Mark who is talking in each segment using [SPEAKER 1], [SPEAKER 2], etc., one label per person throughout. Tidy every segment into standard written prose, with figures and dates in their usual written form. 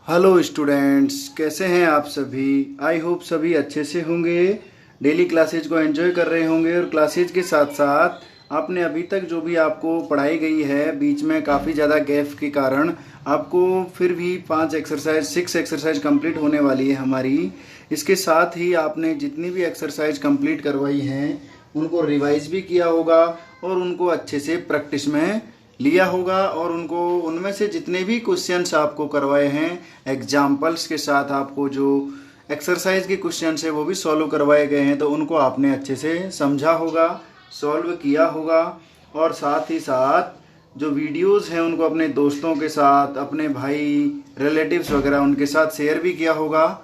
[SPEAKER 1] Hello students, कैसे हैं आप सभी। आई होप सभी अच्छे से होंगे। डेली क्लासेज को एंजॉय कर रहे होंगे और क्लासेज के साथ साथ आपने अभी तक जो भी आपको पढ़ाई गई है बीच में काफ़ी ज़्यादा गैप के कारण आपको फिर भी 6 एक्सरसाइज कंप्लीट होने वाली है हमारी। इसके साथ ही आपने जितनी भी एक्सरसाइज कंप्लीट करवाई हैं उनको रिवाइज भी किया होगा और उनको अच्छे से प्रैक्टिस में लिया होगा और उनको उनमें से जितने भी क्वेश्चंस आपको करवाए हैं एग्जाम्पल्स के साथ आपको जो एक्सरसाइज के क्वेश्चंस है वो भी सॉल्व करवाए गए हैं, तो उनको आपने अच्छे से समझा होगा, सॉल्व किया होगा। और साथ ही साथ जो वीडियोस हैं उनको अपने दोस्तों के साथ, अपने भाई रिलेटिव्स वगैरह उनके साथ शेयर भी किया होगा।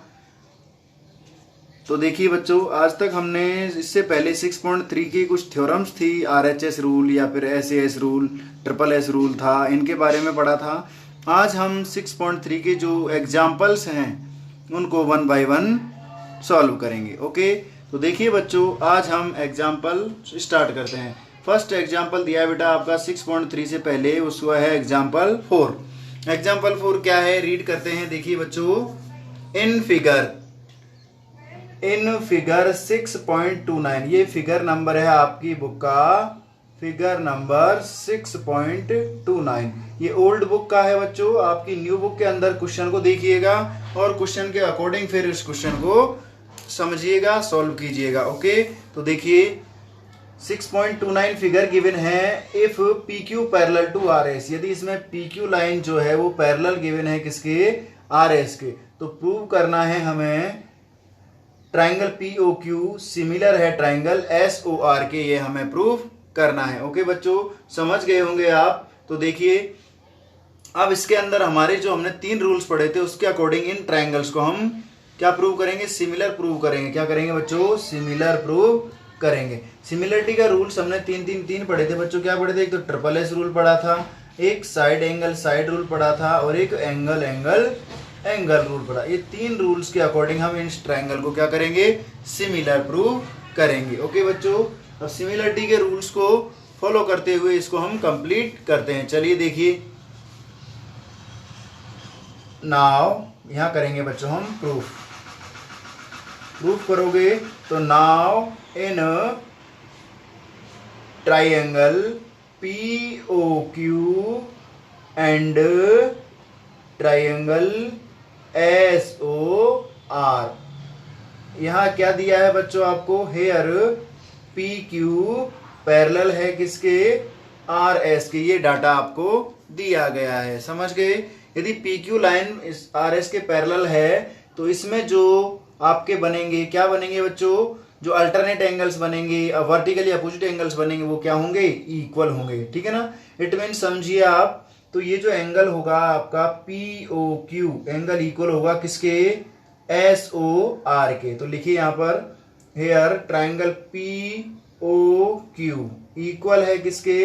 [SPEAKER 1] तो देखिए बच्चों, आज तक हमने इससे पहले 6.3 की कुछ थ्योरम्स थी, RHS रूल या फिर SAS रूल, SSS रूल था, इनके बारे में पढ़ा था। आज हम 6.3 के जो एग्जाम्पल्स हैं उनको 1 बाय 1 सॉल्व करेंगे। ओके, तो देखिए बच्चों, आज हम एग्जाम्पल स्टार्ट करते हैं। फर्स्ट एग्जाम्पल दिया है बेटा आपका 6.3 से पहले, उसका है एग्जाम्पल 4। एग्जाम्पल 4 क्या है, रीड करते हैं। देखिए बच्चों, इन फिगर 6.29, ये फिगर नंबर है आपकी बुक का, फिगर नंबर 6.29। ये ओल्ड बुक का है बच्चों। आपकी न्यू बुक के अंदर क्वेश्चन को देखिएगा और क्वेश्चन के अकॉर्डिंग फिर इस क्वेश्चन को समझिएगा, सॉल्व कीजिएगा। ओके, तो देखिए 6.29 फिगर गिवन है। If PQ parallel to RS, यदि इसमें PQ लाइन जो है वो पैरेलल गिवन है किसके, RS के, तो प्रूव करना है हमें ट्राइंगल POQ सिमिलर है ट्राइंगल SOR के, ये हमें प्रूव करना है। ओके बच्चों, समझ गए होंगे आप। तो देखिए अब इसके अंदर हमारे जो हमने 3 रूल्स पढ़े थे उसके अकॉर्डिंग इन ट्राइंगल्स को हम क्या प्रूव करेंगे, सिमिलर प्रूव करेंगे। क्या करेंगे बच्चों, सिमिलर प्रूव करेंगे। सिमिलरिटी का रूल्स हमने 3 पढ़े थे बच्चों। क्या पढ़े थे, एक तो SSS रूल पढ़ा था, एक साइड एंगल साइड रूल पढ़ा था और एक एंगल रूल पढ़ा। ये 3 रूल्स के अकॉर्डिंग हम इस ट्रायंगल को क्या करेंगे, सिमिलर प्रूव करेंगे। ओके बच्चों, अब सिमिलरिटी के रूल्स को फॉलो करते हुए इसको हम कंप्लीट करते हैं। चलिए देखिए, नाउ यहां करेंगे बच्चों हम प्रूफ करोगे तो now in triangle POQ and triangle SOR, यहां क्या दिया है बच्चों आपको, हेयर PQ पैरेलल है किसके, RS के, ये डाटा आपको दिया गया है। समझ गए। यदि PQ लाइन इस RS के पैरेलल है तो इसमें जो आपके बनेंगे, क्या बनेंगे बच्चों, जो अल्टरनेट एंगल्स बनेंगे, वर्टिकली अपोजिट एंगल्स बनेंगे, वो क्या होंगे, इक्वल होंगे। ठीक है ना। इट मीन समझिए आप, तो ये जो एंगल होगा आपका POQ एंगल इक्वल होगा किसके, SOR के। तो लिखिए यहां पर, हेयर ट्राइंगल POQ इक्वल है किसके,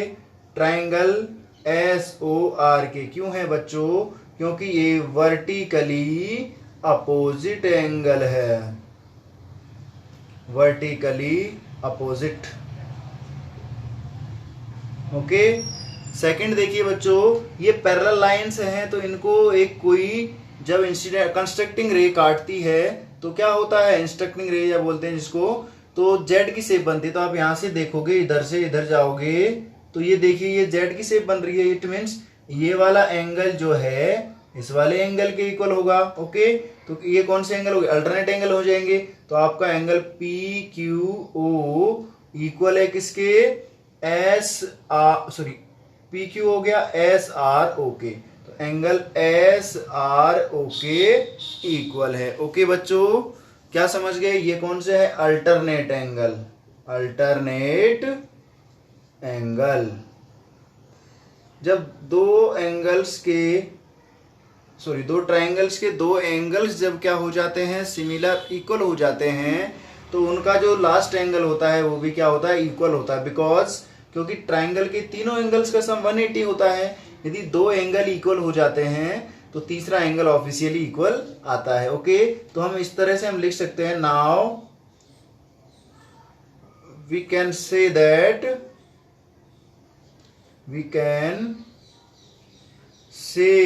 [SPEAKER 1] ट्राइंगल SOR के। क्यों है बच्चों, क्योंकि ये वर्टिकली अपोजिट एंगल है, वर्टिकली अपोजिट। ओके, सेकंड देखिए बच्चों, ये पैरेलल लाइंस हैं तो इनको एक कोई जब इंसिडेंट कंस्ट्रक्टिंग रे काटती है तो क्या होता है, इंस्ट्रक्टिंग रे या बोलते हैं जिसको, तो जेड की शेप बनती है। तो आप यहां से देखोगे, इधर से इधर जाओगे तो ये देखिए ये जेड की शेप बन रही है। इट मीन्स ये वाला एंगल जो है इस वाले एंगल के इक्वल होगा। ओके, तो ये कौन से एंगल हो गए, अल्टरनेट एंगल हो जाएंगे। तो आपका एंगल PQO इक्वल है किसके, PQ हो गया SRO के, तो एंगल SRO के इक्वल है। ओके बच्चों, क्या समझ गए, ये कौन से है, अल्टरनेट एंगल, अल्टरनेट एंगल। जब दो ट्राइंगल्स के दो एंगल्स जब क्या हो जाते हैं, सिमिलर इक्वल हो जाते हैं, तो उनका जो लास्ट एंगल होता है वो भी क्या होता है, इक्वल होता है। बिकॉज क्योंकि ट्राइंगल के तीनों एंगल्स का सम 180 होता है। यदि 2 एंगल इक्वल हो जाते हैं तो तीसरा एंगल ऑफिशियली इक्वल आता है। ओके, तो हम इस तरह से हम लिख सकते हैं, now we can say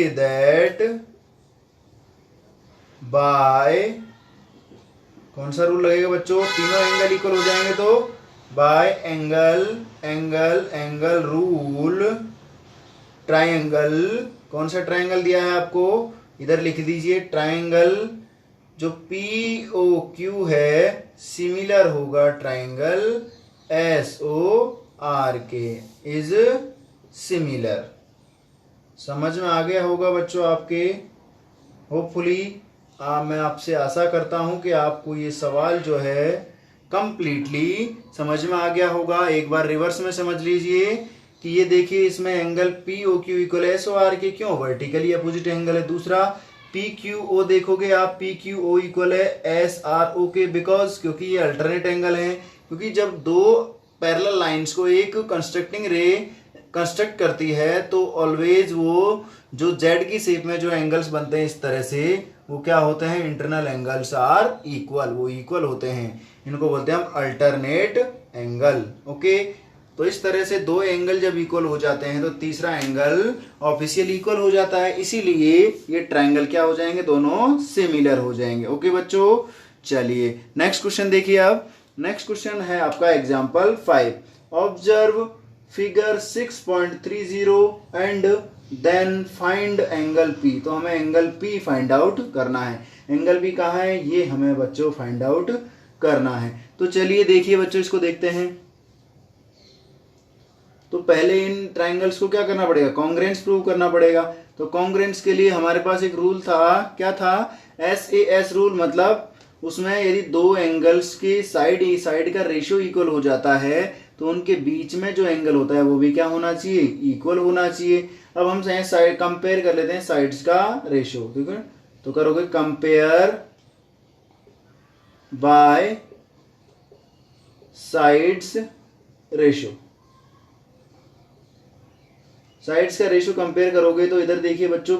[SPEAKER 1] that by, कौन सा रूल लगेगा बच्चों, तीनों एंगल इक्वल हो जाएंगे तो bye angle angle angle rule triangle. कौन सा ट्राइंगल दिया है आपको, इधर लिख दीजिए, ट्राइंगल जो पी ओ क्यू है सिमिलर होगा ट्राइंगल एस ओ आर के, इज सिमिलर। समझ में आ गया होगा बच्चों आपके, होपफुली मैं आपसे आशा करता हूं कि आपको ये सवाल जो है कंप्लीटली समझ में आ गया होगा। एक बार रिवर्स में समझ लीजिए कि ये देखिए, इसमें angle P O Q equal S O R के, क्यों, वर्टिकली अपोजिट एंगल है। दूसरा पी क्यू ओ देखोगे आप, पी क्यू ओ इक्वल है एस आर ओ के, बिकॉज क्योंकि ये अल्टरनेट एंगल है। क्योंकि जब दो पैरेलल लाइंस को एक कंस्ट्रक्टिंग रे कंस्ट्रक्ट करती है तो ऑलवेज वो जो जेड की शेप में जो एंगल्स बनते हैं इस तरह से, वो क्या होते हैं, इंटरनल एंगल्स आर इक्वल, वो इक्वल होते हैं। इनको बोलते हैं हम अल्टरनेट एंगल। ओके, तो इस तरह से दो एंगल जब इक्वल हो जाते हैं तो तीसरा एंगल ऑफिशियल इक्वल हो जाता है, इसीलिए ये ट्राइंगल क्या हो जाएंगे, दोनों सिमिलर हो जाएंगे। ओके बच्चों, चलिए नेक्स्ट क्वेश्चन देखिए। अब नेक्स्ट क्वेश्चन है आपका example 5, observe figure 6.30 and then find angle P. तो हमें एंगल पी फाइंड आउट करना है। एंगल पी कहाँ है, ये हमें बच्चों फाइंड आउट करना है। तो चलिए देखिए बच्चों, इसको देखते हैं। तो पहले इन ट्राइंगल्स को क्या करना पड़ेगा, कॉन्ग्रेंस प्रूव करना पड़ेगा। तो कॉन्ग्रेंस के लिए हमारे पास एक रूल था, क्या था, SAS रूल। मतलब उसमें यदि दो एंगल्स के साइड का रेशियो इक्वल हो जाता है तो उनके बीच में जो एंगल होता है वो भी क्या होना चाहिए, इक्वल होना चाहिए। अब हम साइड कंपेयर कर लेते हैं साइड्स का रेशियो, ठीक है। तो करोगे compare by sides ratio, sides का रेशियो कंपेयर करोगे तो इधर देखिए बच्चों,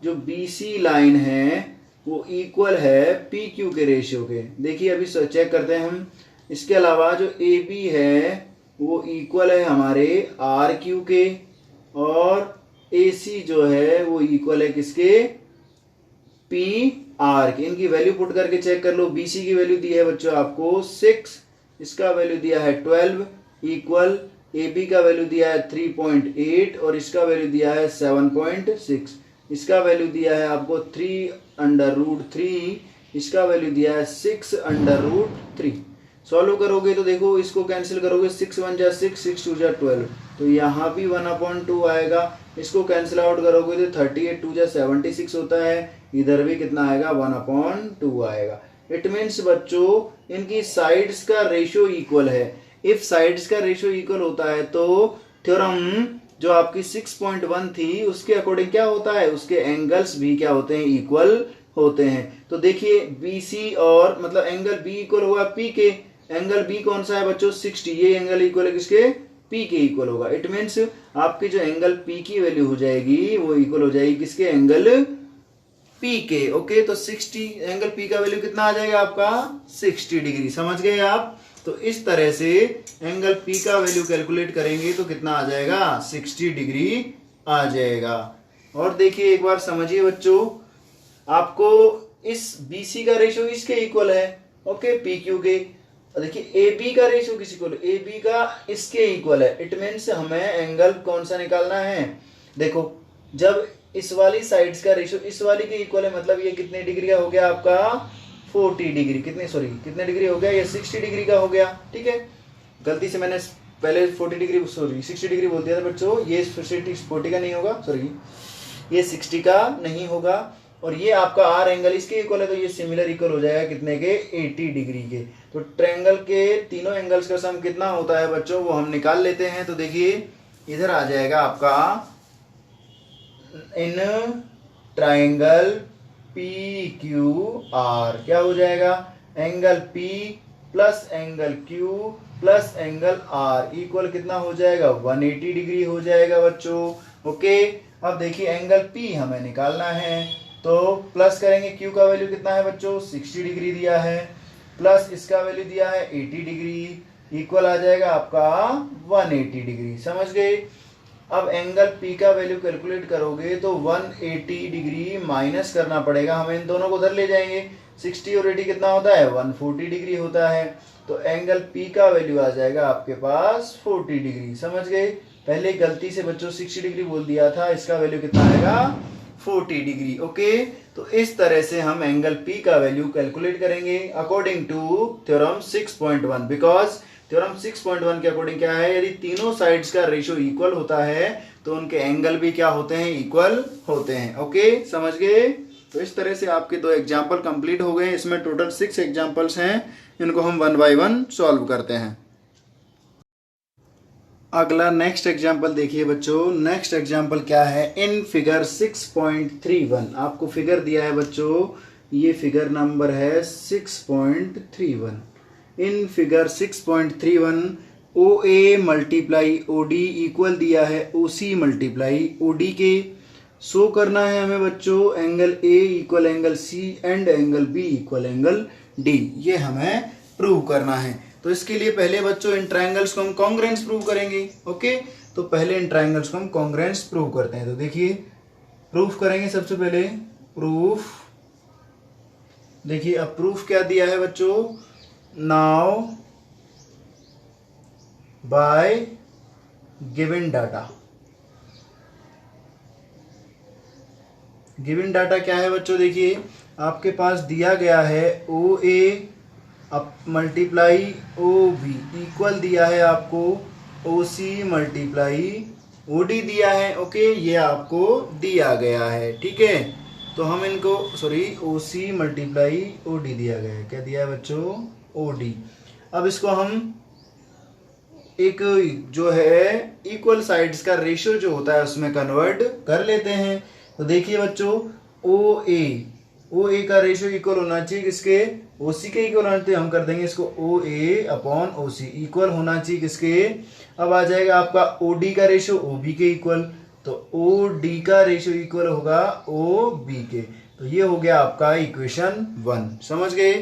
[SPEAKER 1] जो BC लाइन है वो इक्वल है पी क्यू के रेशियो के। देखिए अभी चेक करते हैं हम। इसके अलावा जो AB है वो इक्वल है हमारे RQ के, और AC जो है वो इक्वल है किसके, PR के। इनकी वैल्यू पुट करके चेक कर लो। BC की वैल्यू दी है बच्चों आपको 6, इसका वैल्यू दिया है 12, इक्वल AB का वैल्यू दिया है 3.8 और इसका वैल्यू दिया है 7.6। इसका वैल्यू दिया है आपको 3√3, इसका वैल्यू दिया है 6√3। सॉल्व करोगे तो देखो, इसको कैंसिल करोगे, 6 1 जा 6, 6 2 जा 12, तो यहाँ भी 1/2 आएगा। इसको कैंसिल आउट करोगे तो 38 2 जा 76 होता है, इधर भी कितना आएगा, 1/2 आएगा। इट मीन्स बच्चों इनकी साइड्स का रेशियो इक्वल है। इफ साइड्स का रेशियो इक्वल होता है तो थ्योरम जो आपकी 6.1 थी उसके अकॉर्डिंग क्या होता है, उसके एंगल्स भी क्या होते हैं, इक्वल होते हैं। तो देखिए BC और मतलब एंगल B इक्वल होगा P के, एंगल B कौन सा है बच्चों, 60, ये एंगल इक्वल है किसके, P के इक्वल होगा। इट मीन्स आपकी जो एंगल P की वैल्यू हो जाएगी वो इक्वल हो जाएगी किसके, एंगल P के। ओके, तो 60 एंगल P का वैल्यू कितना आ जाएगा आपका, 60 डिग्री। समझ गए आप। तो इस तरह से एंगल P का वैल्यू कैलकुलेट करेंगे तो कितना आ जाएगा, 60 डिग्री आ जाएगा। और देखिए एक बार समझिए बच्चों, आपको इस BC का रेशियो इसके इक्वल है, ओके, PQ के। देखिए AB का रेशियो किस इक्वल है, AB का इसके इक्वल है। इट मीन्स हमें एंगल कौन सा निकालना है, देखो जब इस वाली साइड्स का रेशियो इस वाली के इक्वल है, मतलब ये कितने डिग्री का हो गया आपका, 40 डिग्री, कितने डिग्री हो गया, ये 60 डिग्री का हो गया। ठीक है, गलती से मैंने पहले 60 डिग्री बोल दिया था बच्चों, ये 40 का नहीं होगा, सॉरी ये 60 का नहीं होगा। और ये आपका R एंगल इसके इक्वल है तो ये सिमिलर इक्वल हो जाएगा कितने के, 80 डिग्री के। तो ट्रायंगल के तीनों एंगल्स का सम कितना होता है बच्चों, वो हम निकाल लेते हैं। तो देखिए इधर आ जाएगा आपका, इन ट्रायंगल PQR क्या हो जाएगा, angle P plus angle Q plus angle R equal कितना हो जाएगा, 180 डिग्री हो जाएगा बच्चों। ओके, अब देखिए एंगल P हमें निकालना है, तो प्लस करेंगे, Q का वैल्यू कितना है बच्चों, 60 डिग्री दिया है, प्लस इसका वैल्यू दिया है 80 डिग्री, इक्वल आ जाएगा आपका 180 डिग्री। समझ गए। अब एंगल पी का वैल्यू कैलकुलेट करोगे तो 180 डिग्री माइनस करना पड़ेगा, हम इन दोनों को उधर ले जाएंगे। 60 और 80 कितना होता है, 140 डिग्री होता है। तो एंगल पी का वैल्यू आ जाएगा आपके पास 40 डिग्री। समझ गए, पहले गलती से बच्चों 60 डिग्री बोल दिया था, इसका वैल्यू कितना आएगा 40 डिग्री। ओके, तो इस तरह से हम एंगल पी का वैल्यू कैलकुलेट करेंगे according to theorem 6.1। Because theorem 6.1 के अकॉर्डिंग क्या है, यदि तीनों साइड्स का रेशियो इक्वल होता है तो उनके एंगल भी क्या होते हैं, इक्वल होते हैं। ओके, समझ गए। तो इस तरह से आपके 2 एग्जाम्पल कंप्लीट हो गए। इसमें टोटल 6 एग्जाम्पल्स हैं, इनको हम 1 बाय 1 सॉल्व करते हैं। अगला नेक्स्ट एग्जाम्पल देखिए बच्चों। नेक्स्ट एग्जाम्पल क्या है, इन फिगर 6.31 आपको फिगर दिया है बच्चों, ये फिगर नंबर है 6.31। In figure 6.31 O A multiply O D equal दिया है O C multiply O D के। शो करना है हमें बच्चों angle A equal angle C and angle B equal angle D, ये हमें प्रूव करना है। तो इसके लिए पहले बच्चों इन ट्रायंगल्स को हम कॉन्ग्रुएंस प्रूव करेंगे। ओके, तो पहले इन ट्रायंगल्स को हम कॉन्ग्रुएंस प्रूव करते हैं। तो देखिए प्रूफ करेंगे सबसे पहले प्रूफ। देखिए अब प्रूफ क्या दिया है बच्चों, now bye given data. Given data क्या है बच्चों, देखिए आपके पास दिया गया है ओ A multiply O B equal दिया है आपको ओ सी मल्टीप्लाई ओ डी दिया है। ओके, ये आपको दिया गया है, ठीक है। तो हम इनको ओ सी मल्टीप्लाई ओ डी दिया गया है, क्या दिया है बच्चों, ओ डी। अब इसको हम एक जो है इक्वल साइड्स का रेशियो जो होता है उसमें कन्वर्ट कर लेते हैं। तो देखिए बच्चों ओ ए का रेशियो इक्वल होना चाहिए किसके, ओ सी के इक्वल होना चाहिए। हम कर देंगे इसको ओ ए अपॉन ओ सी इक्वल होना चाहिए किसके। अब आ जाएगा आपका ओ डी का रेशियो ओ बी के इक्वल, तो ओ डी का रेशियो इक्वल होगा ओ बी के। तो ये हो गया आपका इक्वेशन 1। समझ गए।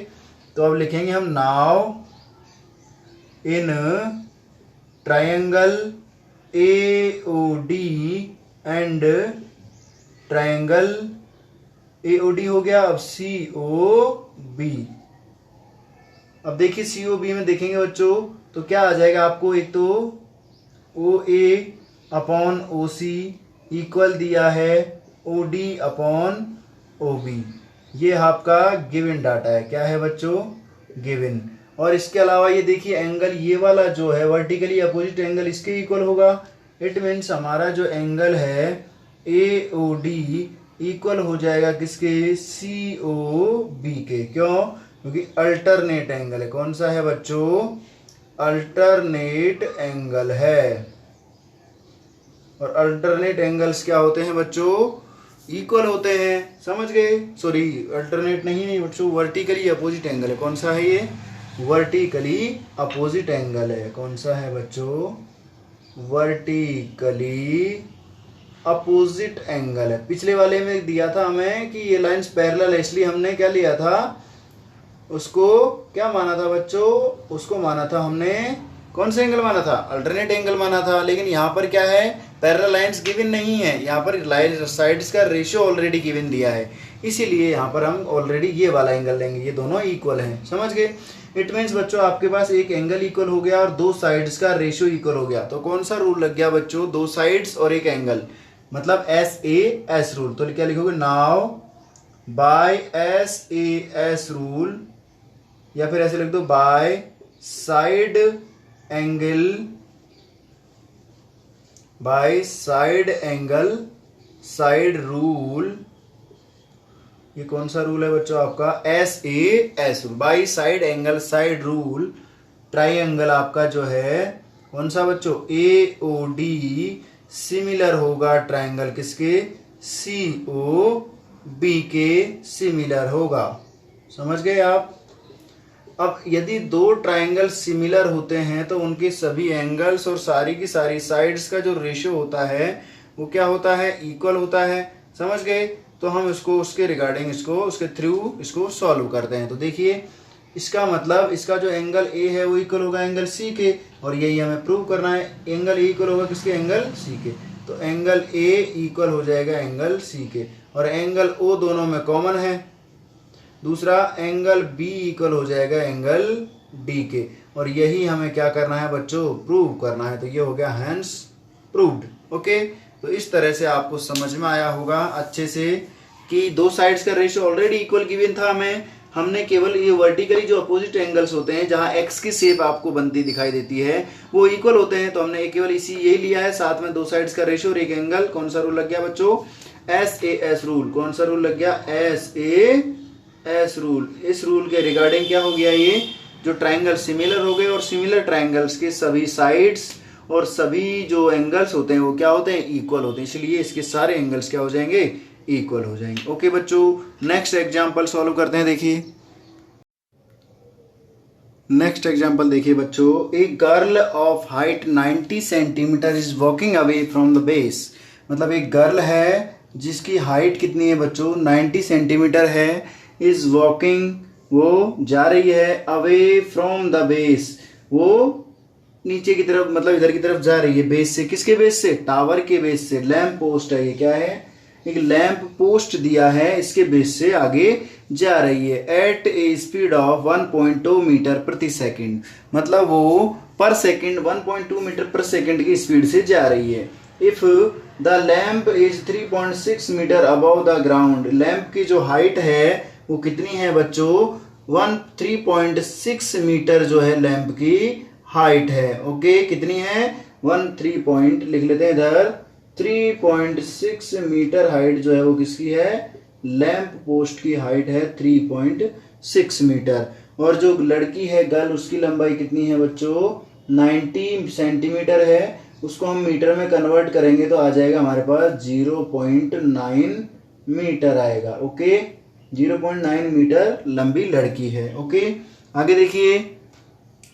[SPEAKER 1] तो अब लिखेंगे हम now in triangle A O D and triangle A O D हो गया। अब सी ओ बी, अब देखिए सी ओ बी में देखेंगे बच्चों तो क्या आ जाएगा आपको, एक तो ओ ए अपॉन ओ सी इक्वल दिया है O D upon O B. ये आपका गिवन डाटा है, क्या है बच्चों, गिवन। और इसके अलावा ये देखिए एंगल ये वाला जो है वर्टिकली अपोजिट एंगल इसके इक्वल होगा। इट मीन्स हमारा जो एंगल है ए ओ डी इक्वल हो जाएगा किसके, सी ओ बी के। क्यों, क्योंकि अल्टरनेट एंगल है। कौन सा है बच्चों, अल्टरनेट एंगल है। और अल्टरनेट एंगल्स क्या होते हैं बच्चों, इक्वल होते हैं। समझ गए, सॉरी अल्टरनेट नहीं बच्चों, वर्टिकली अपोजिट एंगल है। कौन सा है ये, वर्टिकली अपोजिट एंगल है। कौन सा है बच्चों, वर्टिकली अपोजिट एंगल है। पिछले वाले में दिया था हमें कि ये लाइंस पैरेलल है, इसलिए हमने क्या लिया था, उसको क्या माना था बच्चों, उसको माना था हमने, कौन सा एंगल माना था, अल्टरनेट एंगल माना था। लेकिन यहाँ पर क्या है, पैरेलल लाइंस गिवन नहीं है, यहाँ पर साइड्स का रेशियो ऑलरेडी गिवन दिया है, इसीलिए यहाँ पर हम ऑलरेडी ये वाला एंगल लेंगे। ये दोनों इक्वल हैं। समझ गए। इट मीन्स बच्चों आपके पास एक एंगल इक्वल हो गया और 2 साइड्स का रेशियो इक्वल हो गया। तो कौन सा रूल लग गया बच्चों, 2 साइड्स और एक एंगल, मतलब एस ए एस रूल। तो क्या लिखोगे, now by S A S rule, या फिर ऐसे लिख दो by side angle, by side angle side rule. ये कौन सा रूल है बच्चों आपका, S A S rule, by side angle side rule. Triangle आपका जो है कौन सा बच्चों, ए ओ डी सिमिलर होगा ट्राइंगल किसके, सी ओ बी के सिमिलर होगा। समझ गए आप। अब यदि 2 ट्राइंगल सिमिलर होते हैं तो उनके सभी एंगल्स और सारी की सारी साइड्स का जो रेशियो होता है वो क्या होता है, इक्वल होता है। समझ गए। तो हम इसको उसके रिगार्डिंग इसको उसके थ्रू इसको सॉल्व करते हैं। तो देखिए इसका मतलब इसका जो एंगल ए है वो इक्वल होगा एंगल सी के, और यही हमें प्रूव करना है। एंगल ए इक्वल होगा किसके, एंगल सी के। तो एंगल ए इक्वल हो जाएगा एंगल सी के, और एंगल ओ दोनों में कॉमन है। दूसरा एंगल बी इक्वल हो जाएगा एंगल डी के, और यही हमें क्या करना है बच्चों, प्रूव करना है। तो ये हो गया हैंस प्रूव्ड। ओके, तो इस तरह से आपको समझ में आया होगा अच्छे से कि दो साइड्स का रेशियो ऑलरेडी इक्वल गिवन था हमें, हमने केवल ये वर्टिकली जो अपोजिट एंगल्स होते हैं जहां एक्स की शेप आपको बनती दिखाई देती है वो इक्वल होते हैं, तो हमने केवल इसी यही लिया है, साथ में दो साइड्स का रेशियो और एक एंगल। कौन सा रूल लग गया बच्चों, SAS रूल। कौन सा रूल लग गया, SAS रूल। इस रूल के रिगार्डिंग क्या हो गया, ये जो ट्राइंगल सिमिलर हो गए और सिमिलर ट्राइंगल्स के सभी साइड्स और सभी जो एंगल्स होते हैं वो क्या होते हैं, इक्वल होते हैं, इसलिए इसके सारे एंगल्स क्या हो जाएंगे, इक्वल हो जाएंगे। ओके बच्चों, नेक्स्ट एग्जांपल सॉल्व करते हैं। देखिए नेक्स्ट एग्जांपल देखिए बच्चों, a girl of height 90 centimetre is walking away from the base. मतलब एक गर्ल है जिसकी हाइट कितनी है बच्चों, 90 सेंटीमीटर है, इज वॉकिंग, वो जा रही है, अवे फ्रॉम द बेस, वो नीचे की तरफ मतलब इधर की तरफ जा रही है, बेस से। किसके बेस से, टावर के बेस से। लैंप पोस्ट है ये, क्या है, एक लैंप पोस्ट दिया है, इसके बेस से आगे जा रही है at a speed of 1.2 metre प्रति सेकंड। मतलब वो per second 1.2 metre per second की स्पीड से जा रही है। If the lamp is 3.6 metre above the ground, lamp की जो हाइट है वो कितनी है बच्चों, 3.6 मीटर जो है लैंप की हाइट है। ओके, कितनी है, 13 पॉइंट लिख लेते हैं इधर, 3.6 मीटर हाइट जो है वो किसकी है, लैंप पोस्ट की हाइट है 3.6 मीटर। और जो लड़की है गर्ल, उसकी लंबाई कितनी है बच्चों, 90 सेंटीमीटर है, उसको हम मीटर में कन्वर्ट करेंगे तो आ जाएगा हमारे पास 0.9 मीटर आएगा। ओके, 0.9 मीटर लंबी लड़की है। ओके, आगे देखिए,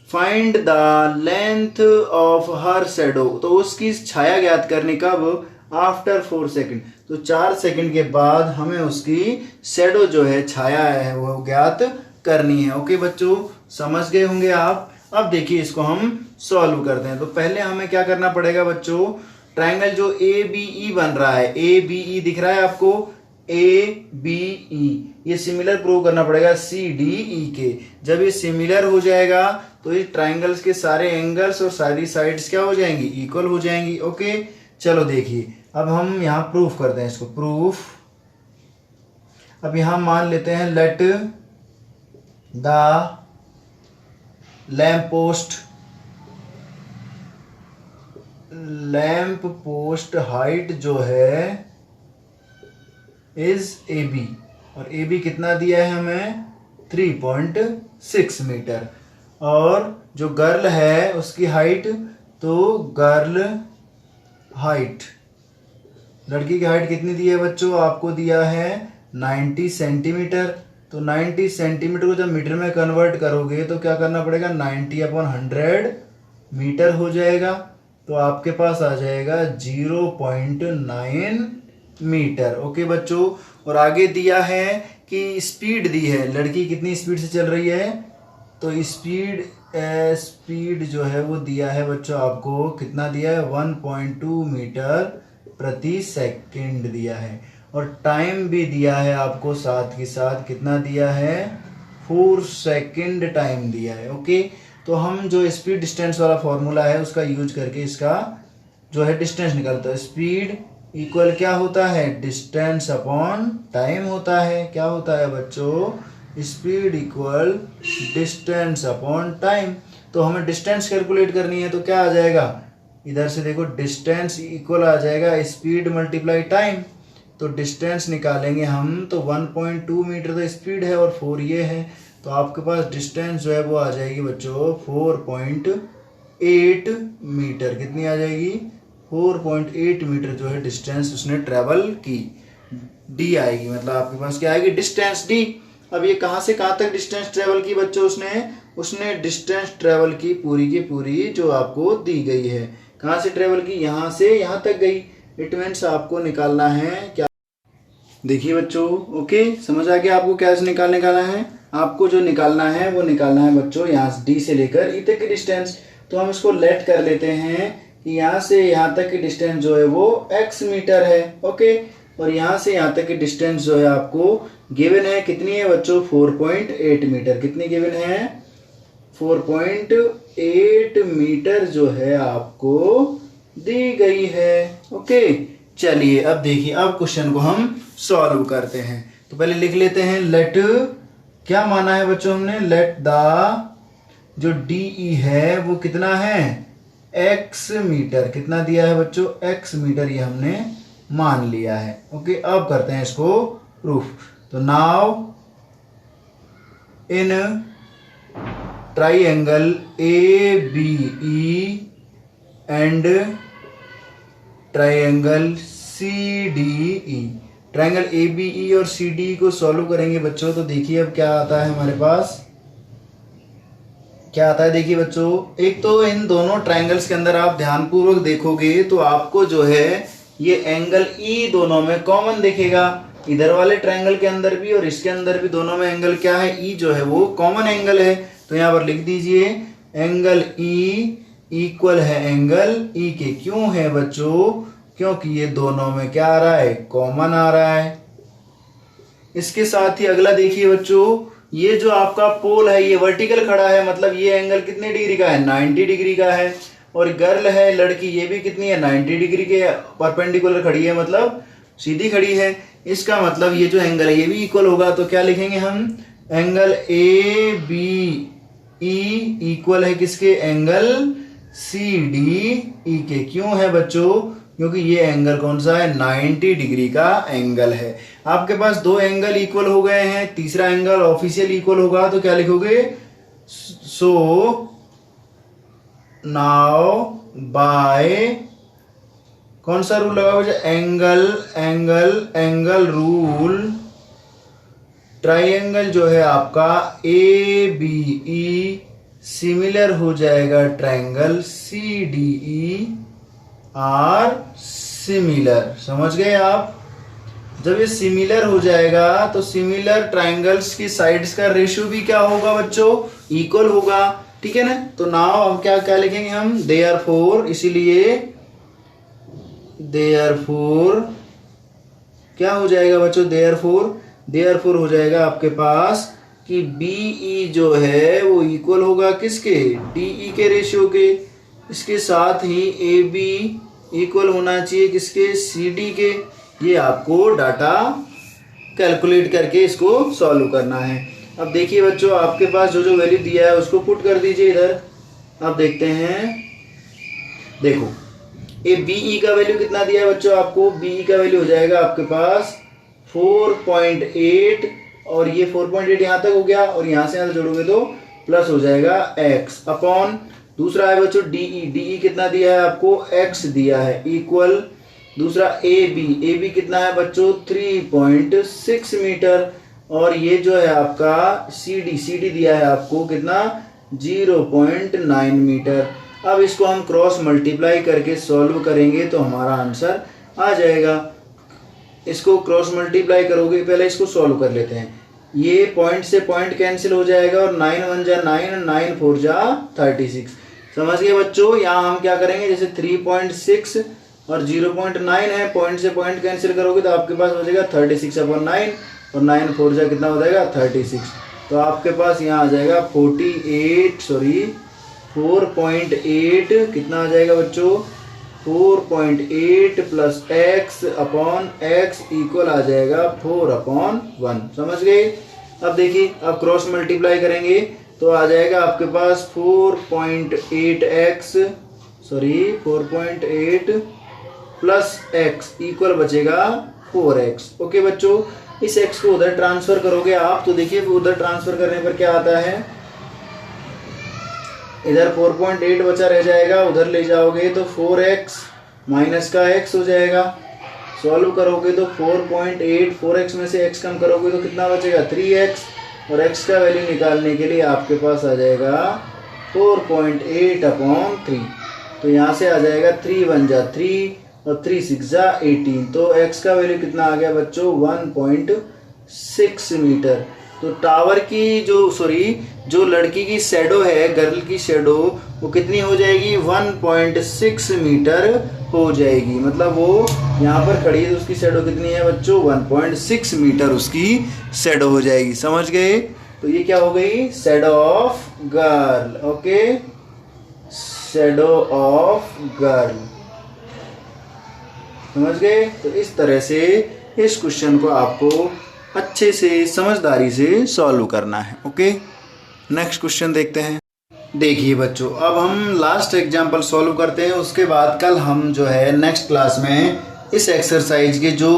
[SPEAKER 1] find the length of her shadow, तो उसकी छाया ज्ञात करने कब, आफ्टर 4 सेकंड, तो 4 सेकंड के बाद हमें उसकी शैडो जो है, छाया है, वो ज्ञात करनी है। ओके बच्चों, समझ गए होंगे आप। अब देखिए इसको हम सॉल्व करते हैं। तो पहले हमें क्या करना पड़ेगा बच्चों, ट्राइंगल जो ABE बन रहा है, ABE दिख रहा है आपको, ABE, ये सिमिलर प्रूव करना पड़ेगा CDE के। जब ये सिमिलर हो जाएगा तो ये ट्राइंगल्स के सारे एंगल्स और सारी साइड्स क्या हो जाएंगी, इक्वल हो जाएंगी। ओके, चलो देखिए अब हम यहाँ प्रूफ करते हैं इसको, प्रूफ। अब यहाँ मान लेते हैं let the lamp post height जो है इज AB, और AB कितना दिया है हमें, 3.6 मीटर। और जो गर्ल है उसकी हाइट, तो गर्ल हाइट, लड़की की हाइट कितनी दी है बच्चों, आपको दिया है 90 सेंटीमीटर। तो 90 सेंटीमीटर को जब मीटर में कन्वर्ट करोगे तो क्या करना पड़ेगा, 90/100 मीटर हो जाएगा, तो आपके पास आ जाएगा 0.9 मीटर। ओके बच्चों, और आगे दिया है कि स्पीड दी है, लड़की कितनी स्पीड से चल रही है, तो स्पीड जो है वो दिया है बच्चों, आपको कितना दिया है, 1.2 मीटर प्रति सेकंड दिया है। और टाइम भी दिया है आपको साथ के साथ, कितना दिया है, 4 सेकंड टाइम दिया है। ओके, तो हम जो स्पीड डिस्टेंस वाला फॉर्मूला है उसका यूज करके इसका जो है डिस्टेंस निकालता है। स्पीड इक्वल क्या होता है, डिस्टेंस अपॉन टाइम होता है। क्या होता है बच्चों, speed equal distance upon time. तो हमें डिस्टेंस कैलकुलेट करनी है, तो क्या आ जाएगा, इधर से देखो, डिस्टेंस इक्वल आ जाएगा स्पीड मल्टीप्लाई टाइम। तो डिस्टेंस निकालेंगे हम, तो 1.2 मीटर तो स्पीड है और 4 ये है, तो आपके पास डिस्टेंस जो है वो आ जाएगी बच्चों 4.8 मीटर। कितनी आ जाएगी, 4.8 मीटर जो है डिस्टेंस उसने ट्रेवल की। डी आएगी, मतलब आपके पास क्या आएगी, डिस्टेंस डी। अब ये कहां से कहां तक डिस्टेंस ट्रेवल की बच्चों, उसने डिस्टेंस ट्रेवल की पूरी जो आपको दी गई है। कहां से ट्रेवल की, यहां से यहां तक गई। इट मीन्स आपको निकालना है क्या, देखिए बच्चों। ओके, समझ आ गया आपको क्या निकालने का है। आपको जो निकालना है वो निकालना है बच्चों यहाँ डी से लेकर ई तक की डिस्टेंस। तो हम इसको लेट कर लेते हैं कि यहाँ से यहाँ तक की डिस्टेंस जो है वो x मीटर है। ओके, और यहाँ से यहाँ तक की डिस्टेंस जो है आपको गिवन है, कितनी है बच्चों, 4.8 मीटर। कितनी गिवन है, 4.8 मीटर जो है आपको दी गई है। ओके, चलिए अब देखिए, अब क्वेश्चन को हम सॉल्व करते हैं। तो पहले लिख लेते हैं, लेट, क्या माना है बच्चों हमने, लेट द जो DE है वो कितना है, x मीटर। कितना दिया है बच्चों, x मीटर, ये हमने मान लिया है। ओके, अब करते हैं इसको प्रूफ। तो now in triangle ABE and triangle CDE, triangle ABE और CDE को सॉल्व करेंगे बच्चों। तो देखिए अब क्या आता है हमारे पास, क्या आता है, देखिए बच्चों, एक तो इन दोनों ट्राइंगल्स के अंदर आप ध्यानपूर्वक देखोगे तो आपको जो है ये एंगल E दोनों में कॉमन दिखेगा। इधर वाले ट्राइंगल के अंदर भी और इसके अंदर भी दोनों में एंगल क्या है, E जो है वो कॉमन एंगल है। तो यहाँ पर लिख दीजिए एंगल E इक्वल है एंगल E के। क्यों है बच्चों, क्योंकि ये दोनों में क्या आ रहा है, कॉमन आ रहा है। इसके साथ ही अगला देखिए बच्चों, ये जो आपका पोल है ये वर्टिकल खड़ा है, मतलब ये एंगल कितने डिग्री का है, 90 डिग्री का है। और गर्ल है लड़की, ये भी कितनी है, 90 डिग्री के परपेंडिकुलर खड़ी है, मतलब सीधी खड़ी है। इसका मतलब ये जो एंगल है ये भी इक्वल होगा। तो क्या लिखेंगे हम, एंगल ABE इक्वल है किसके, एंगल CDE के। क्यों है बच्चों, क्योंकि ये एंगल कौन सा है, 90 डिग्री का एंगल है। आपके पास दो एंगल इक्वल हो गए हैं, तीसरा एंगल ऑफिशियल इक्वल होगा। तो क्या लिखोगे, सो नाउ बाय, कौन सा रूल लगा, angle angle angle rule, triangle जो है आपका ABE सिमिलर हो जाएगा ट्राइंगल CDE आर सिमिलर। समझ गए आप, जब ये सिमिलर हो जाएगा तो सिमिलर ट्राइंगल्स की साइड्स का रेशियो भी क्या होगा बच्चों, इक्वल होगा। ठीक है ना। तो नाउ अब क्या क्या लिखेंगे हम, देयरफॉर, इसीलिए देयरफॉर क्या हो जाएगा बच्चों, देयरफॉर हो जाएगा आपके पास कि BE जो है वो इक्वल होगा किसके, DE के रेशियो के। इसके साथ ही AB इक्वल होना चाहिए किसके, CD के। ये आपको डाटा कैलकुलेट करके इसको सॉल्व करना है। अब देखिए बच्चों, आपके पास जो जो वैल्यू दिया है उसको पुट कर दीजिए इधर। अब देखते हैं, देखो ये BE का वैल्यू कितना दिया है बच्चों आपको, BE का वैल्यू हो जाएगा आपके पास 4.8 और ये 4.8 यहाँ तक हो गया और यहाँ से यहाँ से जोड़ोगे तो प्लस हो जाएगा x अपॉन, दूसरा है बच्चों DE कितना दिया है आपको, x दिया है, इक्वल दूसरा AB कितना है बच्चों 3.6 मीटर और ये जो है आपका CD दिया है आपको कितना 0.9 मीटर। अब इसको हम क्रॉस मल्टीप्लाई करके सॉल्व करेंगे तो हमारा आंसर आ जाएगा। इसको क्रॉस मल्टीप्लाई करोगे, पहले इसको सॉल्व कर लेते हैं। ये पॉइंट से पॉइंट कैंसिल हो जाएगा और 9 1 जा 9, 9 4 जा 36। समझ गए बच्चों। यहाँ हम क्या करेंगे, जैसे 3.6 और 0.9 है, पॉइंट से पॉइंट कैंसिल करोगे तो आपके पास हो जाएगा 36/9 और 9 4 जा कितना हो जाएगा 36। तो आपके पास यहाँ आ जाएगा 4.8 कितना आ जाएगा बच्चों 4.8 plus x upon x equal आ जाएगा 4/1। समझ गए। अब देखिए, अब क्रॉस मल्टीप्लाई करेंगे तो आ जाएगा आपके पास 4.8 प्लस x इक्वल बचेगा 4x। ओके बच्चों, इस x को उधर ट्रांसफर करोगे आप तो देखिए उधर ट्रांसफर करने पर क्या आता है, इधर 4.8 बचा रह जाएगा, उधर ले जाओगे तो 4x माइनस का x हो जाएगा। सॉल्व करोगे तो 4.8 4x में से x कम करोगे तो कितना बचेगा 3x और x का वैल्यू निकालने के लिए आपके पास आ जाएगा 4.8/3। तो यहाँ से आ जाएगा 3 1 जा 3 और 3 6 जा 18। तो x का वैल्यू कितना आ गया बच्चों 1.6 मीटर। तो टावर की जो लड़की की शैडो है, गर्ल की शैडो, वो कितनी हो जाएगी, 1.6 मीटर हो जाएगी। मतलब वो यहाँ पर खड़ी है तो उसकी शैडो कितनी है बच्चों, 1.6 मीटर उसकी शैडो हो जाएगी। समझ गए? तो ये क्या हो गई, shadow of girl. Okay, shadow of girl. समझ गए? तो इस तरह से इस क्वेश्चन को आपको अच्छे से समझदारी से सॉल्व करना है। ओके, नेक्स्ट क्वेश्चन देखते हैं। देखिए बच्चों, अब हम लास्ट एग्जांपल सॉल्व करते हैं, उसके बाद कल हम जो है नेक्स्ट क्लास में इस एक्सरसाइज के जो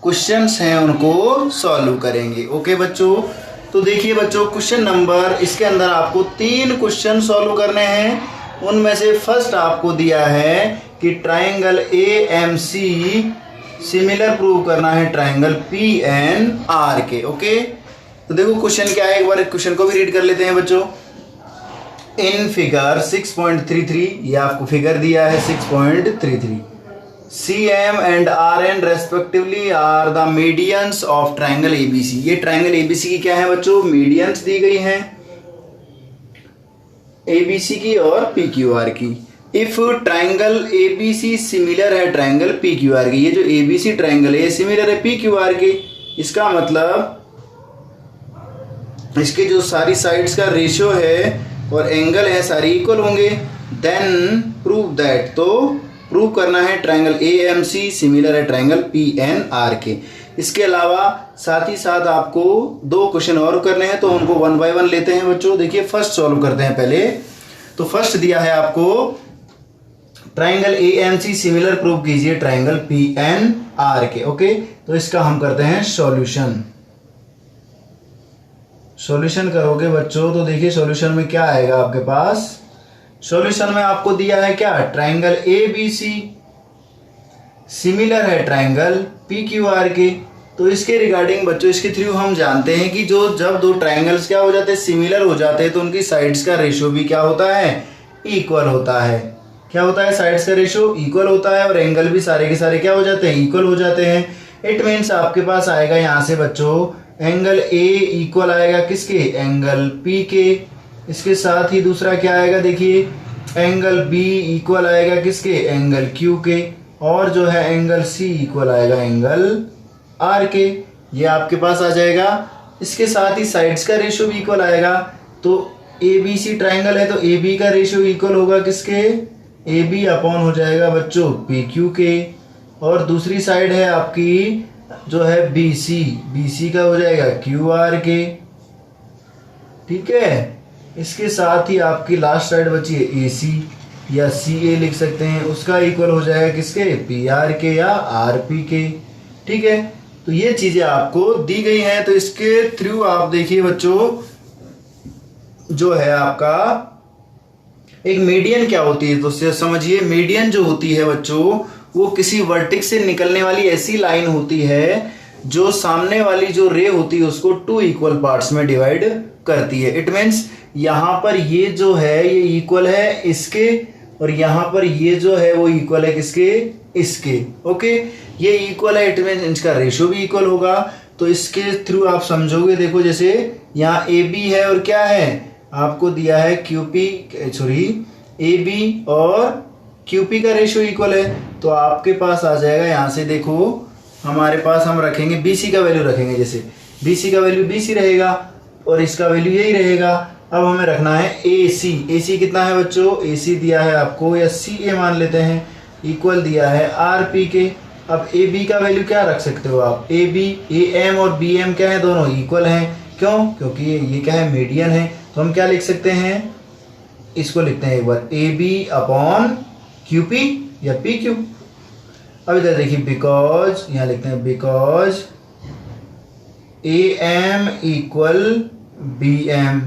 [SPEAKER 1] क्वेश्चंस हैं उनको सॉल्व करेंगे। ओके बच्चों, तो देखिए बच्चों, क्वेश्चन नंबर इसके अंदर आपको 3 क्वेश्चन सॉल्व करने हैं। उनमें से फर्स्ट आपको दिया है कि ट्राइंगल AMC सिमिलर प्रूव करना है ट्राइंगल PNR के। ओके, तो देखो क्वेश्चन क्या है, एक बार क्वेश्चन को भी रीड कर लेते हैं बच्चों। इन फिगर 6.33, ये आपको फिगर दिया है 6.33, CM and RN respectively are the medians of triangle ABC। ये ट्राइंगल ABC की क्या है बच्चों, मीडियंस दी गई हैं ABC की और PQR की। इफ ट्राइंगल ABC सिमिलर है ट्राइंगल PQR की, ये जो ABC ट्राइंगल है सिमिलर है PQR के, इसका मतलब इसके जो सारी साइड्स का रेशियो है और एंगल है सारी इक्वल होंगे। देन प्रूव दैट, तो प्रूव करना है ट्राइंगल AMC सिमिलर है ट्राइंगल PNR के। इसके अलावा साथ ही साथ आपको 2 क्वेश्चन और करने हैं, तो उनको 1 बाय 1 लेते हैं बच्चों। देखिए फर्स्ट सॉल्व करते हैं पहले। तो फर्स्ट दिया है आपको ट्राइंगल AMC सिमिलर प्रूव कीजिए ट्राइंगल PNR के। ओके, तो इसका हम करते हैं सॉल्यूशन। सॉल्यूशन करोगे बच्चों तो देखिए सॉल्यूशन में क्या आएगा आपके पास। सॉल्यूशन में आपको दिया है क्या, ट्राइंगल ABC सिमिलर है ट्राइंगल PQR के। तो इसके रिगार्डिंग बच्चों, इसके थ्रू हम जानते हैं कि जो जब 2 ट्राइंगल्स क्या हो जाते हैं, सिमिलर हो जाते हैं, तो उनकी साइड्स का रेशियो भी क्या होता है, इक्वल होता है। क्या होता है, साइड्स का रेशियो इक्वल होता है, और एंगल भी सारे के सारे क्या हो जाते हैं, इक्वल हो जाते हैं। इट मीन्स आपके पास आएगा यहाँ से बच्चों एंगल A इक्वल आएगा किसके, एंगल P के। इसके साथ ही दूसरा क्या आएगा, देखिए एंगल B इक्वल आएगा किसके, एंगल Q के। और जो है एंगल C इक्वल आएगा एंगल R के। ये आपके पास आ जाएगा। इसके साथ ही साइड्स का रेशियो भी इक्वल आएगा। तो ABC ट्राइंगल है तो AB का रेशियो इक्वल होगा किसके, AB अपॉन हो जाएगा बच्चों PQ के। और दूसरी साइड है आपकी जो है BC का हो जाएगा QR के। ठीक है, इसके साथ ही आपकी लास्ट साइड बची है AC या CA लिख सकते हैं, उसका इक्वल हो जाएगा किसके, PR के या RP के। ठीक है, तो ये चीजें आपको दी गई हैं। तो इसके थ्रू आप देखिए बच्चों, जो है आपका एक मीडियन क्या होती है, तो समझिए मीडियन जो होती है बच्चों, वो किसी वर्टेक्स से निकलने वाली ऐसी लाइन होती है जो सामने वाली जो रे होती है उसको 2 इक्वल पार्ट्स में डिवाइड करती है। इट मीन्स यहाँ पर ये जो है ये इक्वल है इसके, और यहाँ पर ये जो है वो इक्वल है किसके, इसके। ओके, ये इक्वल है, इट मीन्स इनका रेशियो भी इक्वल होगा। तो इसके थ्रू आप समझोगे, देखो जैसे यहाँ AB है और क्या है, आपको दिया है AB और QP का रेशियो इक्वल है। तो आपके पास आ जाएगा यहाँ से, देखो हमारे पास हम रखेंगे BC का वैल्यू रखेंगे, जैसे BC का वैल्यू BC रहेगा और इसका वैल्यू यही रहेगा। अब हमें रखना है AC कितना है बच्चों, AC दिया है आपको, या CA मान लेते हैं, इक्वल दिया है RP के। अब AB का वैल्यू क्या रख सकते हो आप, AM और BM क्या है, दोनों इक्वल हैं। क्यों, क्योंकि ये क्या है, मीडियन है। तो हम क्या लिख सकते हैं, इसको लिखते हैं एक बार AB अपॉन QP या PQ। अब इधर देखिए बिकॉज, यहाँ लिखते हैं because AM equal BM,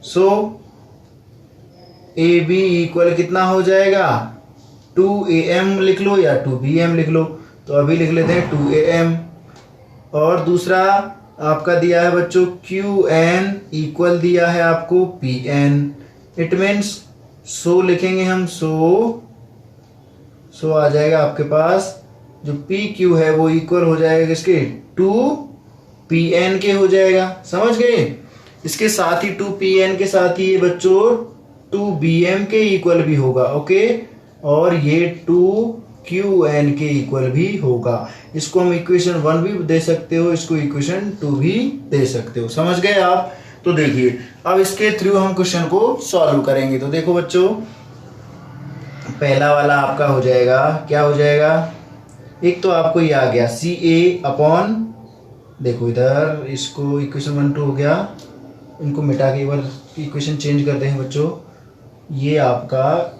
[SPEAKER 1] so AB equal कितना हो जाएगा, 2AM लिख लो या 2BM लिख लो। तो अभी लिख लेते हैं 2AM। और दूसरा आपका दिया है बच्चों QN इक्वल दिया है आपको PN। इट मीन्स सो लिखेंगे हम, सो आ जाएगा आपके पास जो PQ है वो इक्वल हो जाएगा किसके, 2PN के हो जाएगा। समझ गए? इसके साथ ही 2PN के साथ ही ये बच्चों 2bm के इक्वल भी होगा। ओके, और ये 2qn के इक्वल भी होगा। इसको हम इक्वेशन 1 भी दे सकते हो, इसको इक्वेशन 2 भी दे सकते हो। समझ गए आप? तो देखिए अब इसके थ्रू हम क्वेश्चन को सॉल्व करेंगे। तो देखो बच्चों, पहला वाला आपका हो जाएगा, क्या हो जाएगा, एक तो आपको ये आ गया CA अपॉन, देखो इधर इसको इक्वेशन 1 2 हो गया, इनको मिटा के एक बार इक्वेशन चेंज करते हैं बच्चों। ये आपका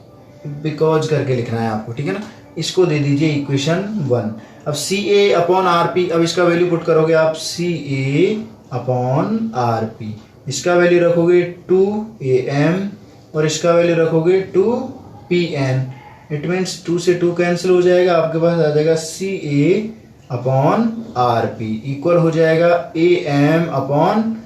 [SPEAKER 1] बिकॉज करके लिखना है आपको, ठीक है ना। इसको दे दीजिए इक्वेशन 1। अब CA अपॉन RP, अब इसका वैल्यू पुट करोगे आप, CA अपॉन RP, इसका वैल्यू रखोगे 2AM और इसका वैल्यू रखोगे 2PN। इट मीन्स 2 से 2 कैंसिल हो जाएगा, आपके पास आ जाएगा CA अपॉन RP इक्वल हो जाएगा AM अपॉन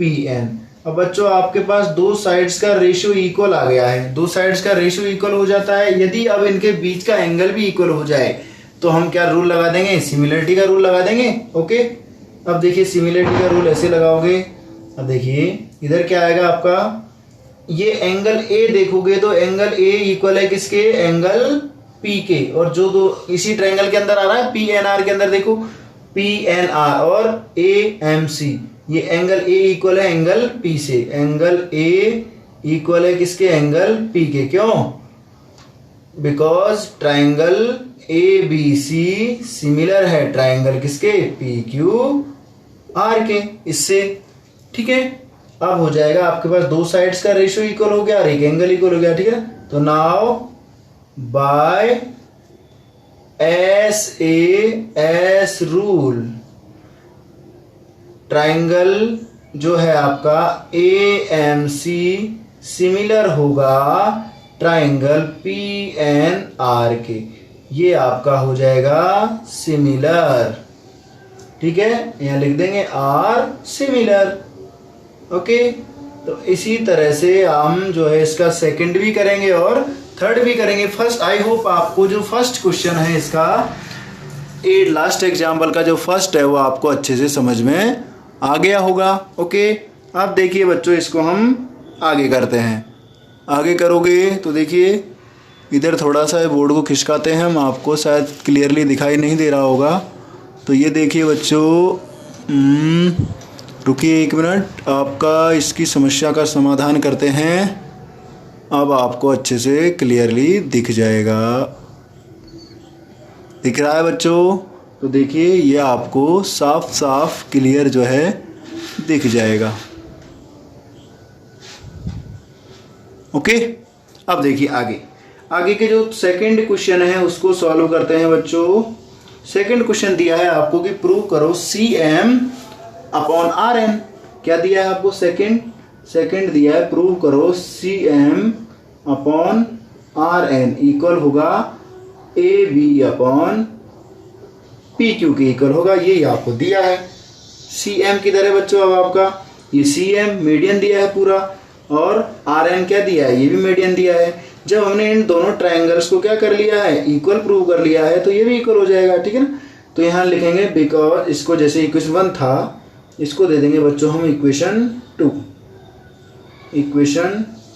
[SPEAKER 1] PN। अब बच्चों आपके पास दो साइड्स का रेशियो इक्वल आ गया है। दो साइड्स का रेशियो इक्वल हो जाता है, यदि अब इनके बीच का एंगल भी इक्वल हो जाए तो हम क्या रूल लगा देंगे, सिमिलरिटी का रूल लगा देंगे। ओके, अब देखिए सिमिलरिटी का रूल ऐसे लगाओगे। अब देखिए इधर क्या आएगा आपका, ये एंगल A देखोगे तो एंगल A इक्वल है किसके, एंगल P के, और जो दो इसी ट्रायंगल के अंदर आ रहा है PNR के अंदर देखो PNR और AMC, ये एंगल A इक्वल है एंगल P से, एंगल A इक्वल है किसके, एंगल P के। क्यों? बिकॉज ट्रायंगल ABC सिमिलर है ट्रायंगल किसके, PQR के, इससे। ठीक है, अब हो जाएगा आपके पास दो साइड्स का रेशियो इक्वल हो गया और एक एंगल इक्वल हो गया। ठीक है, तो now by SAS rule triangle जो है आपका AMC सिमिलर होगा ट्रायंगल PNR के, ये आपका हो जाएगा सिमिलर। ठीक है, यहां लिख देंगे R सिमिलर। ओके, तो इसी तरह से हम जो है इसका सेकंड भी करेंगे और थर्ड भी करेंगे। फर्स्ट, आई होप आपको जो फर्स्ट क्वेश्चन है इसका लास्ट एग्जाम्पल का जो फर्स्ट है वो आपको अच्छे से समझ में आ गया होगा। ओके, अब देखिए बच्चों इसको हम आगे करते हैं। आगे करोगे तो देखिए इधर थोड़ा सा बोर्ड को खिसकाते हैं हम, आपको शायद क्लियरली दिखाई नहीं दे रहा होगा। तो ये देखिए बच्चों, रुकिए एक मिनट, आपका इसकी समस्या का समाधान करते हैं। अब आपको अच्छे से क्लियरली दिख जाएगा। दिख रहा है बच्चों? तो देखिए ये आपको साफ साफ क्लियर जो है दिख जाएगा। ओके, अब देखिए आगे के जो सेकंड क्वेश्चन है उसको सॉल्व करते हैं बच्चों। सेकंड क्वेश्चन दिया है आपको कि प्रूव करो CM अपॉन RN। क्या दिया है आपको, सेकंड दिया है प्रूव करो CM अपॉन RN इक्वल होगा AB अपॉन PQ के इक्वल होगा, यही आपको दिया है। CM किधर है बच्चों, अब आपका ये CM मीडियन दिया है पूरा, और RN क्या दिया है, ये भी मीडियन दिया है। जब हमने इन दोनों ट्रायंगल्स को क्या कर लिया है, इक्वल प्रूव कर लिया है, तो ये भी इक्वल हो जाएगा। ठीक है ना, तो यहाँ लिखेंगे बिकॉज, इसको जैसे इक्वेशन 1 था इसको दे देंगे बच्चों हम इक्वेशन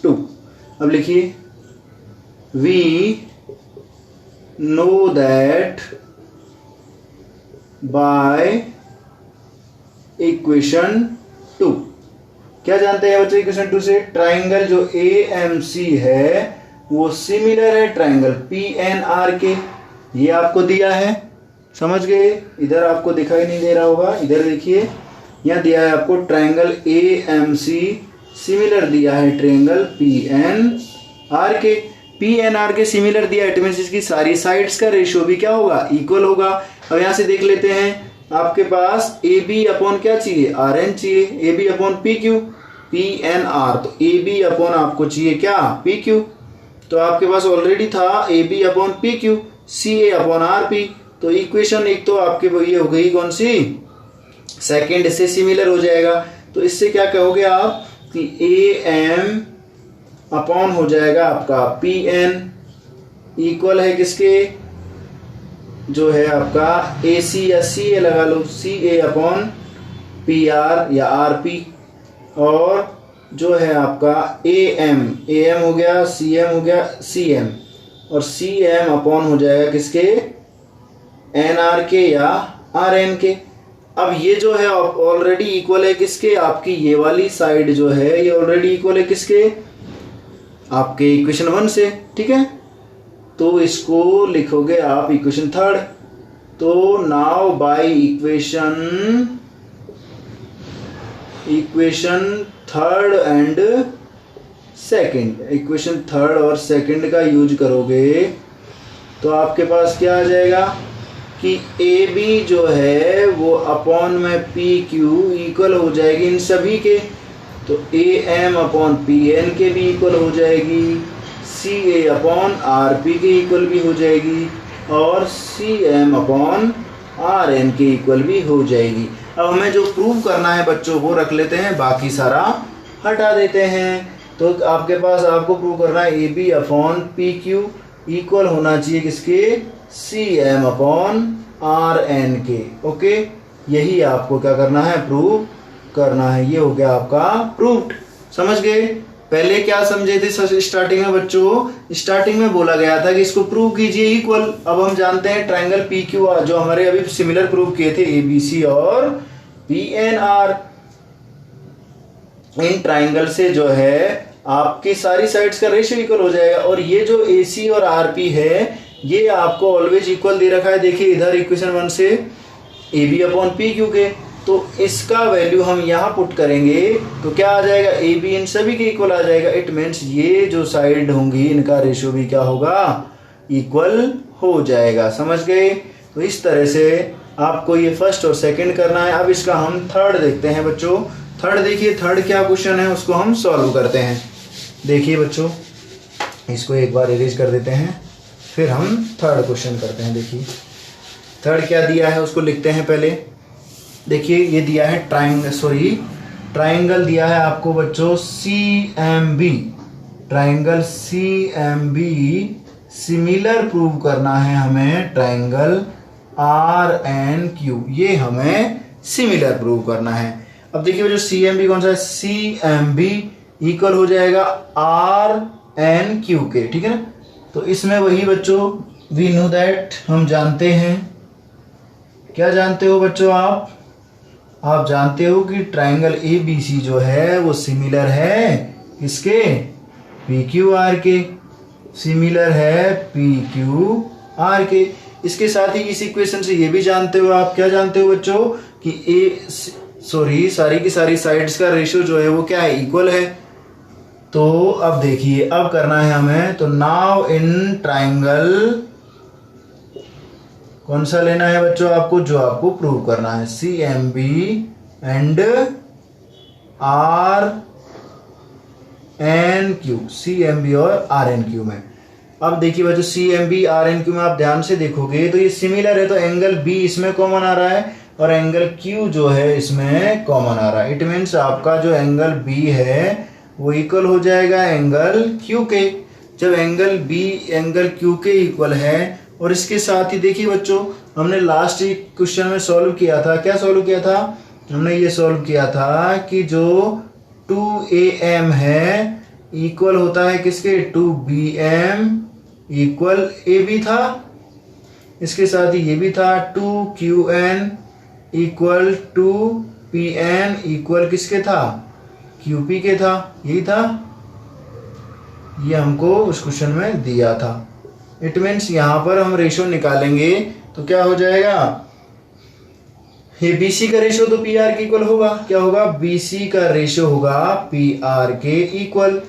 [SPEAKER 1] 2। अब लिखिए we know that by equation 2, क्या जानते हैं बच्चों इक्वेशन 2 से, ट्राइंगल जो AMC है वो सिमिलर है ट्राइंगल PNR के, ये आपको दिया है। समझ गए? इधर आपको दिखाई नहीं दे रहा होगा, इधर देखिए यहाँ दिया है आपको ट्राइंगल AMC सिमिलर दिया है ट्राइंगल PNR के, PNR के सिमिलर दिया, इट मींस इसकी सारी साइड्स का रेशियो भी क्या होगा, इक्वल होगा। अब यहाँ से देख लेते हैं, आपके पास AB अपॉन क्या चाहिए, RN चाहिए, AB अपॉन PQ PNR, तो AB अपॉन आपको चाहिए क्या, PQ, तो आपके पास ऑलरेडी था AB upon PQ CA upon RP। तो इक्वेशन एक तो आपके ये हो गई कौन सी, सेकंड से सिमिलर हो जाएगा। तो इससे क्या कहोगे आप कि AM अपॉन हो जाएगा आपका PN इक्वल है किसके, जो है आपका AC या CA लगा लो, CA अपॉन PR या RP, और जो है आपका AM हो गया, CM हो गया, CM, और CM अपॉन हो जाएगा किसके, NR के या RN के। अब ये जो है ऑलरेडी इक्वल है किसके, आपकी ये वाली साइड जो है ये ऑलरेडी इक्वल है किसके, आपके इक्वेशन 1 से, ठीक है। तो इसको लिखोगे आप इक्वेशन 3। तो now by equation 3 and second, equation 3 और सेकंड का यूज करोगे तो आपके पास क्या आ जाएगा कि AB जो है वो अपॉन में PQ इक्वल हो जाएगी इन सभी के, तो AM अपॉन PN के भी इक्वल हो जाएगी, CA अपॉन RP के इक्वल भी हो जाएगी, और CM अपॉन RN के इक्वल भी हो जाएगी। अब हमें जो प्रूव करना है बच्चों वो रख लेते हैं, बाकी सारा हटा देते हैं। तो आपके पास आपको प्रूव करना है AB अपॉन PQ इक्वल होना चाहिए किसके, CM अपॉन RN के। ओके, यही आपको क्या करना है, प्रूव करना है। ये हो गया आपका प्रूव्ड। समझ गए। पहले क्या समझे थे स्टार्टिंग में बच्चों, स्टार्टिंग में बोला गया था कि इसको प्रूव कीजिए इक्वल। अब हम जानते हैं ट्रायंगल PQR जो हमारे अभी सिमिलर प्रूव किए थे ABC और PNR, इन ट्रायंगल से जो है आपकी सारी साइड्स का रेशियो इक्वल हो जाएगा। और ये जो AC और RP है ये आपको ऑलवेज इक्वल दे रखा है। देखिए इधर इक्वेशन 1 से AB अपॉन PQ के, तो इसका वैल्यू हम यहाँ पुट करेंगे तो क्या आ जाएगा, AB इन सभी के इक्वल आ जाएगा। इट मीन्स ये जो साइड होंगी इनका रेशियो भी क्या होगा, इक्वल हो जाएगा। समझ गए। तो इस तरह से आपको ये फर्स्ट और सेकंड करना है। अब इसका हम थर्ड देखते हैं बच्चों। थर्ड देखिए, थर्ड क्या क्वेश्चन है उसको हम सॉल्व करते हैं। देखिए बच्चों, इसको एक बार इरेज कर देते हैं, फिर हम थर्ड क्वेश्चन करते हैं। देखिए थर्ड क्या दिया है उसको लिखते हैं पहले। देखिए ये दिया है ट्राइंगल दिया है आपको बच्चों CMB, triangle CMB similar prove करना है हमें ट्राइंगल RNQ, ये हमें सिमिलर प्रूव करना है। अब देखिए बच्चों CMB कौन सा है, CMB इक्वल हो जाएगा RNQ के, ठीक है ना। तो इसमें वही बच्चों वी नो दैट, हम जानते हैं, क्या जानते हो बच्चों आप जानते हो कि ट्राइंगल ABC जो है वो सिमिलर है किसके, PQR के, सिमिलर है PQR के। इसके साथ ही इस इक्वेशन से ये भी जानते हो आप, क्या जानते हो बच्चों कि सारी की सारी साइड्स का रेशियो जो है वो क्या है, इक्वल है। तो अब देखिए अब करना है हमें, तो नाउ इन ट्राइंगल कौन सा लेना है बच्चों आपको, जो आपको प्रूव करना है, CMB एंड RNQ, CMB और RNQ में। अब देखिए बच्चों CMB RNQ में आप ध्यान से देखोगे तो ये सिमिलर है, तो एंगल B इसमें कॉमन आ रहा है और एंगल Q जो है इसमें कॉमन आ रहा है। इट मीन्स आपका जो एंगल B है वो इक्वल हो जाएगा एंगल Q के। जब एंगल B एंगल Q के इक्वल है, और इसके साथ ही देखिए बच्चों हमने लास्ट क्वेश्चन में सॉल्व किया था, क्या सॉल्व किया था हमने, ये सॉल्व किया था कि जो 2AM है इक्वल होता है किसके, 2BM इक्वल AB था। इसके साथ ही ये भी था 2QN इक्वल 2PN इक्वल किसके था, QP के था। यही था, ये हमको उस क्वेश्चन में दिया था। इट मीन्स यहाँ पर हम रेशियो निकालेंगे तो क्या हो जाएगा, ये BC का रेशियो तो PR के इक्वल होगा। क्या होगा, BC का रेशियो होगा PR के इक्वल,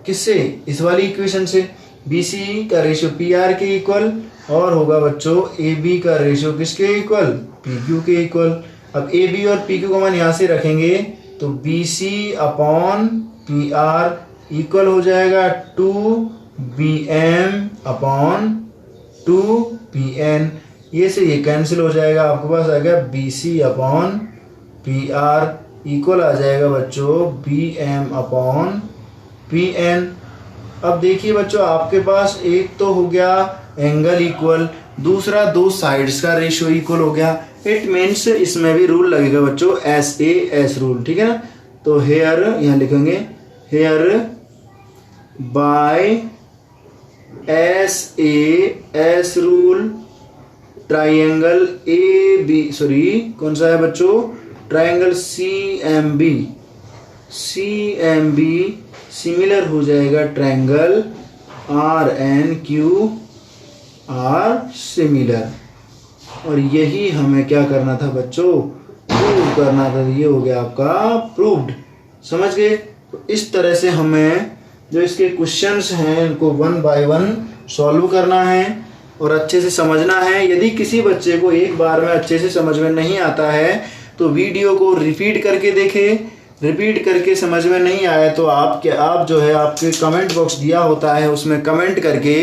[SPEAKER 1] किससे, इस वाली इक्वेशन से। BC का रेशियो PR के इक्वल और होगा बच्चों AB का रेशियो किसके इक्वल, PQ के इक्वल। अब AB और PQ को मान यहाँ से रखेंगे तो BC अपॉन PR इक्वल हो जाएगा 2BM अपॉन 2PN। ये से ये कैंसिल हो जाएगा, आपके पास आ गया BC अपॉन PR इक्वल आ जाएगा बच्चों BM अपॉन PN। अब देखिए बच्चों आपके पास एक तो हो गया एंगल इक्वल, दूसरा दो साइड्स का रेशियो इक्वल हो गया। इट मीन्स इसमें भी रूल लगेगा बच्चों SAS रूल, ठीक है ना। तो हेयर यहाँ लिखेंगे here by S rule triangle कौन सा है बच्चों, ट्राइंगल CMB सिमिलर हो जाएगा ट्राइंगल RNQR सिमिलर। और यही हमें क्या करना था बच्चों, प्रूव करना था। ये हो गया आपका प्रूव्ड, समझ गए। तो इस तरह से हमें जो इसके क्वेश्चंस हैं इनको 1 बाय 1 सॉल्व करना है और अच्छे से समझना है। यदि किसी बच्चे को एक बार में अच्छे से समझ में नहीं आता है तो वीडियो को रिपीट करके देखें। रिपीट करके समझ में नहीं आया तो आप जो है आपके कमेंट बॉक्स दिया होता है उसमें कमेंट करके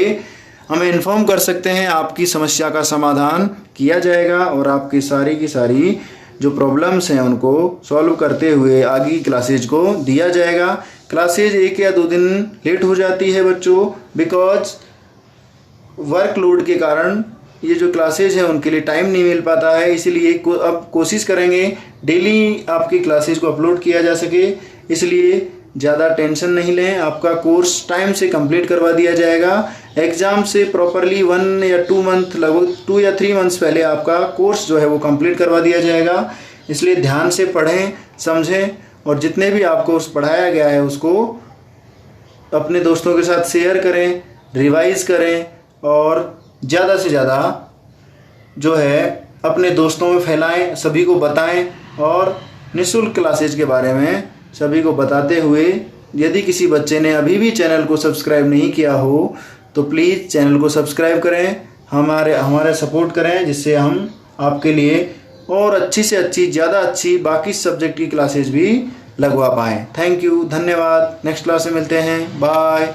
[SPEAKER 1] हमें इन्फॉर्म कर सकते हैं। आपकी समस्या का समाधान किया जाएगा और आपकी सारी की सारी जो प्रॉब्लम्स हैं उनको सॉल्व करते हुए आगे की क्लासेज को दिया जाएगा। क्लासेज 1 या 2 दिन लेट हो जाती है बच्चों, बिकॉज वर्कलोड के कारण ये जो क्लासेज है उनके लिए टाइम नहीं मिल पाता है। इसीलिए अब कोशिश करेंगे डेली आपकी क्लासेज को अपलोड किया जा सके, इसलिए ज़्यादा टेंशन नहीं लें। आपका कोर्स टाइम से कंप्लीट करवा दिया जाएगा। एग्ज़ाम से प्रॉपरली 1 या 2 मंथ, लगभग 2 या 3 मंथ्स पहले आपका कोर्स जो है वो कंप्लीट करवा दिया जाएगा। इसलिए ध्यान से पढ़ें, समझें और जितने भी आपको कोर्स पढ़ाया गया है उसको अपने दोस्तों के साथ शेयर करें, रिवाइज़ करें और ज़्यादा से ज़्यादा जो है अपने दोस्तों में फैलाएं, सभी को बताएं और निःशुल्क क्लासेज के बारे में सभी को बताते हुए यदि किसी बच्चे ने अभी भी चैनल को सब्सक्राइब नहीं किया हो तो प्लीज़ चैनल को सब्सक्राइब करें, हमारे सपोर्ट करें, जिससे हम आपके लिए और अच्छी से अच्छी, ज़्यादा अच्छी बाकी सब्जेक्ट की क्लासेज भी लगवा पाएँ। थैंक यू, धन्यवाद। नेक्स्ट क्लास में मिलते हैं, बाय।